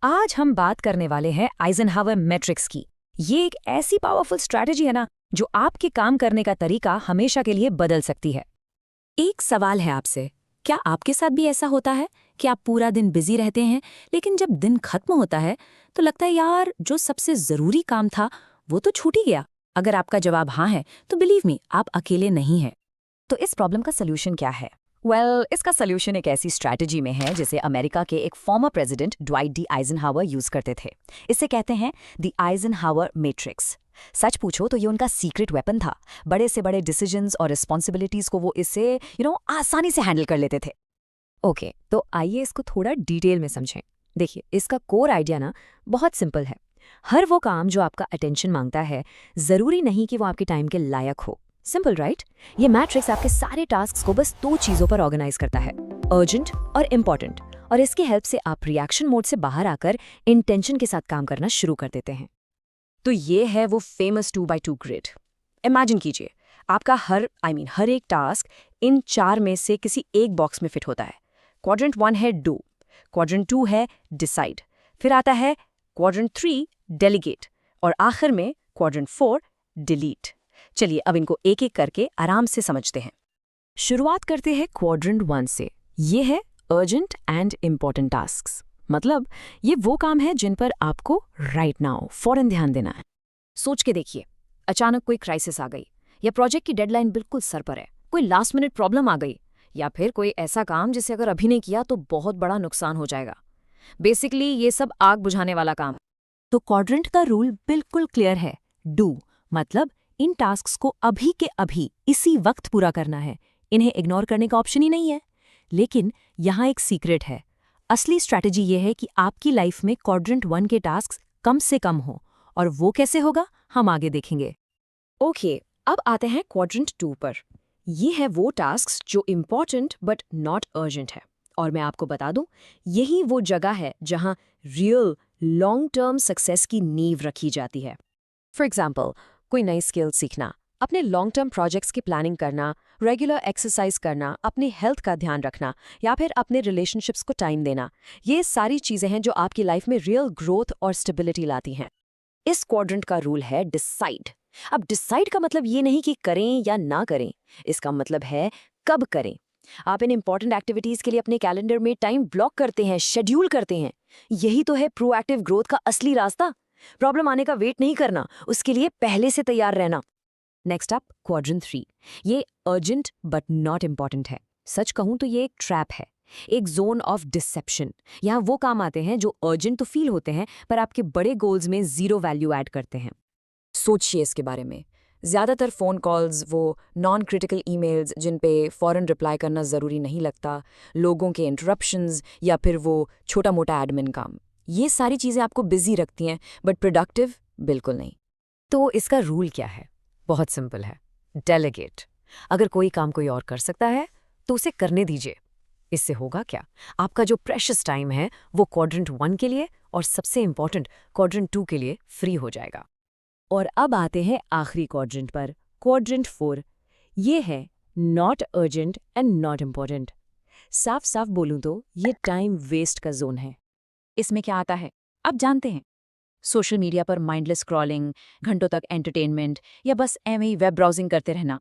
आज हम बात करने वाले हैं आइजनहावर मैट्रिक्स की। ये एक ऐसी पावरफुल स्ट्रैटेजी है ना, जो आपके काम करने का तरीका हमेशा के लिए बदल सकती है। एक सवाल है आपसे, क्या आपके साथ भी ऐसा होता है कि आप पूरा दिन बिजी रहते हैं, लेकिन जब दिन खत्म होता है तो लगता है यार जो सबसे ज़रूरी काम था वो तो छूट ही गया? अगर आपका जवाब हाँ है तो बिलीव मी, आप अकेले नहीं हैं। तो इस प्रॉब्लम का सल्यूशन क्या है? इसका सल्यूशन एक ऐसी स्ट्रैटेजी में है जिसे अमेरिका के एक former president Dwight D Eisenhower use करते थे। इसे कहते हैं द आइजनहावर मैट्रिक्स। सच पूछो तो ये उनका सीक्रेट वेपन था। बड़े से बड़े डिसीजंस और रिस्पॉन्सिबिलिटीज को वो इससे आसानी से हैंडल कर लेते थे। ओके, तो आइए इसको थोड़ा डिटेल में समझें। देखिए, इसका कोर आइडिया ना बहुत सिंपल है। हर वो काम जो आपका अटेंशन मांगता है, जरूरी नहीं कि वो आपके टाइम के लायक हो। Simple right? ये मैट्रिक्स आपके सारे टास्क्स को बस दो चीजों पर ऑर्गेनाइज करता है, अर्जेंट और इम्पॉर्टेंट। और इसकी हेल्प से आप रिएक्शन मोड से बाहर आकर इंटेंशन के साथ काम करना शुरू कर देते हैं। तो ये है वो फेमस 2x2 ग्रिड। इमेजिन कीजिए, आपका हर एक टास्क इन चार में से किसी एक बॉक्स में फिट होता है। क्वाड्रेंट 1 है डू, क्वाड्रेंट 2 है डिसाइड, फिर आता है क्वाड्रेंट 3 डेलीगेट और आखिर में क्वाड्रेंट 4 डिलीट। चलिए अब इनको एक एक करके आराम से समझते हैं। शुरुआत करते हैं क्वाड्रेंट 1 से। ये है अर्जेंट एंड इम्पॉर्टेंट टास्क्स। मतलब ये वो काम है जिन पर आपको राइट नाउ फौरन ध्यान देना है। सोच के देखिए, अचानक कोई क्राइसिस आ गई, या प्रोजेक्ट की डेडलाइन बिल्कुल सर पर है, कोई लास्ट मिनट प्रॉब्लम आ गई, या फिर कोई ऐसा काम जिसे अगर अभी नहीं किया तो बहुत बड़ा नुकसान हो जाएगा। बेसिकली ये सब आग बुझाने वाला काम। तो क्वाड्रेंट का रूल बिल्कुल क्लियर है। डू मतलब इन टास्क्स को अभी के अभी इसी वक्त पूरा करना है। इन्हें इग्नोर करने का ऑप्शन ही नहीं है। लेकिन यहाँ एक सीक्रेट है। असली स्ट्रैटेजी ये है कि आपकी लाइफ में क्वाड्रेंट 1 के टास्क कम से कम हो। और वो कैसे होगा, हम आगे देखेंगे। ओके, अब आते हैं क्वाड्रेंट 2 पर। ये है वो टास्क जो इम्पॉर्टेंट बट नॉट अर्जेंट है। और मैं आपको बता दूं, यही वो जगह है जहां रियल लॉन्ग टर्म सक्सेस की नींव रखी जाती है। फॉर एग्जाम्पल, कोई नई स्किल सीखना, अपने लॉन्ग टर्म प्रोजेक्ट्स की प्लानिंग करना, रेगुलर एक्सरसाइज करना, अपनी हेल्थ का ध्यान रखना, या फिर अपने रिलेशनशिप्स को टाइम देना। ये सारी चीजें हैं जो आपकी लाइफ में रियल ग्रोथ और स्टेबिलिटी लाती हैं। इस क्वाड्रेंट का रूल है डिसाइड। अब डिसाइड का मतलब ये नहीं कि करें या ना करें, इसका मतलब है कब करें। आप इन इंपॉर्टेंट एक्टिविटीज के लिए अपने कैलेंडर में टाइम ब्लॉक करते हैं, शेड्यूल करते हैं। यही तो है प्रोएक्टिव ग्रोथ का असली रास्ता। प्रॉब्लम आने का वेट नहीं करना, उसके लिए पहले से तैयार रहना। Next up quadrant 3। ये अर्जेंट बट नॉट इम्पॉर्टेंट है। सच कहूं तो ये एक ट्रैप है, एक जोन ऑफ डिसेप्शन। यहाँ वो काम आते हैं जो अर्जेंट तो फील होते हैं, पर आपके बड़े गोल्स में जीरो वैल्यू ऐड करते हैं। सोचिए इसके बारे में। ज़्यादातर फ़ोन कॉल्स, वो नॉन क्रिटिकल ईमेल्स जिन पे फ़ौरन रिप्लाई करना ज़रूरी नहीं लगता, लोगों के इंटरप्शंस, या फिर वो छोटा मोटा एडमिन काम। ये सारी चीज़ें आपको बिजी रखती हैं, बट प्रोडक्टिव बिल्कुल नहीं। तो इसका रूल क्या है? बहुत सिंपल है, डेलीगेट। अगर कोई काम कोई और कर सकता है तो उसे करने दीजिए। इससे होगा क्या? आपका जो प्रेशियस टाइम है वो क्वाड्रेंट 1 के लिए और सबसे इंपॉर्टेंट क्वाड्रेंट 2 के लिए फ्री हो जाएगा। और अब आते हैं आखिरी क्वाड्रेंट पर, क्वाड्रेंट 4। ये है not urgent and not important. साफ साफ बोलूं तो ये टाइम वेस्ट का जोन है। इसमें क्या आता है, अब जानते हैं। सोशल मीडिया पर माइंडलेस स्क्रॉलिंग, घंटों तक एंटरटेनमेंट, या बस एवं ही वेब ब्राउजिंग करते रहना।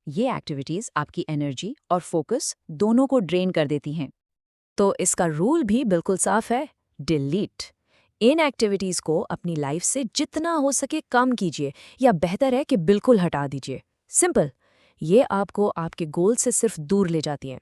ये एक्टिविटीज आपकी एनर्जी और फोकस दोनों को ड्रेन कर देती हैं। तो इसका रूल भी बिल्कुल साफ है, डिलीट। इन एक्टिविटीज को अपनी लाइफ से जितना हो सके कम कीजिए, या बेहतर है कि बिल्कुल हटा दीजिए। सिंपल। ये आपको आपके गोल से सिर्फ दूर ले जाती हैं।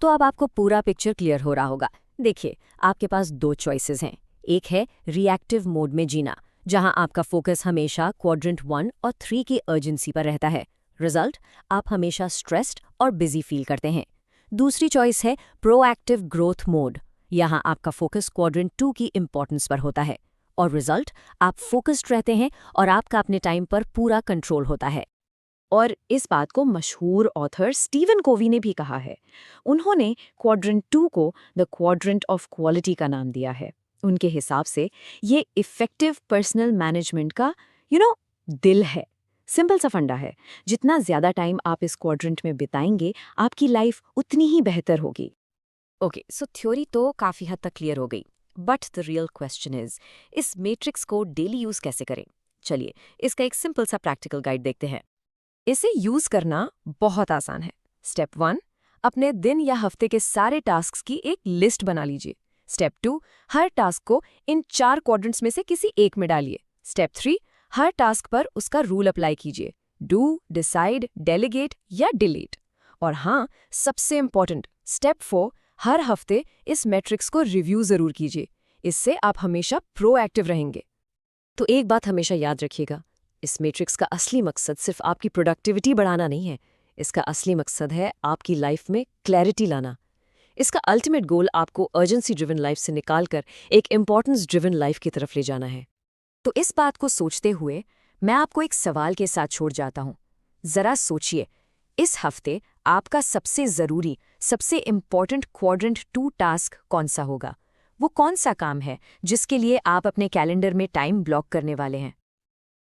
तो अब आपको पूरा पिक्चर क्लियर हो रहा होगा। देखिए, आपके पास दो चॉइसेस हैं। एक है रिएक्टिव मोड में जीना, जहां आपका फोकस हमेशा क्वाड्रेंट 1 और 3 की अर्जेंसी पर रहता है। रिजल्ट, आप हमेशा स्ट्रेस्ड और बिजी फील करते हैं। दूसरी चॉइस है प्रोएक्टिव ग्रोथ मोड। यहाँ आपका फोकस क्वाड्रेंट 2 की इंपॉर्टेंस पर होता है, और रिजल्ट, आप फोकस्ड रहते हैं और आपका अपने टाइम पर पूरा कंट्रोल होता है। और इस बात को मशहूर ऑथर स्टीवन कोवी ने भी कहा है। उन्होंने क्वाड्रेंट 2 को द क्वाड्रेंट ऑफ क्वालिटी का नाम दिया है। उनके हिसाब से ये इफेक्टिव पर्सनल मैनेजमेंट का दिल है। सिंपल सा फंडा है, जितना ज्यादा टाइम आप इस क्वाड्रेंट में बिताएंगे, आपकी लाइफ उतनी ही बेहतर होगी। ओके, सो थ्योरी तो काफी हद तक क्लियर हो गई। But the real question is, इस मैट्रिक्स को डेली यूज कैसे करें? चलिए इसका एक सिंपल सा प्रैक्टिकल गाइड देखते हैं। इसे यूज करना बहुत आसान है। स्टेप 1, अपने दिन या हफ्ते के सारे टास्क्स की एक लिस्ट बना लीजिए। स्टेप 2, हर टास्क को इन 4 क्वाड्रेंट्स में से किसी एक में डालिए। स्टेप 3, हर टास्क पर उसका रूल अप्लाई कीजिए, डू, डिसाइड, डेलीगेट या डिलीट। और हाँ, सबसे इंपॉर्टेंट स्टेप 4, हर हफ्ते इस मैट्रिक्स को रिव्यू जरूर कीजिए। इससे आप हमेशा प्रोएक्टिव रहेंगे। तो एक बात हमेशा याद रखिएगा, इस मैट्रिक्स का असली मकसद सिर्फ आपकी प्रोडक्टिविटी बढ़ाना नहीं है। इसका असली मकसद है आपकी लाइफ में क्लैरिटी लाना। इसका अल्टीमेट गोल आपको अर्जेंसी ड्रिवन लाइफ से निकालकर एक इंपॉर्टेंस ड्रिवन लाइफ की तरफ ले जाना है। तो इस बात को सोचते हुए मैं आपको एक सवाल के साथ छोड़ जाता हूँ। जरा सोचिए, इस हफ्ते आपका सबसे ज़रूरी, सबसे इम्पॉर्टेंट क्वाड्रेंट 2 टास्क कौन सा होगा? वो कौन सा काम है जिसके लिए आप अपने कैलेंडर में टाइम ब्लॉक करने वाले हैं?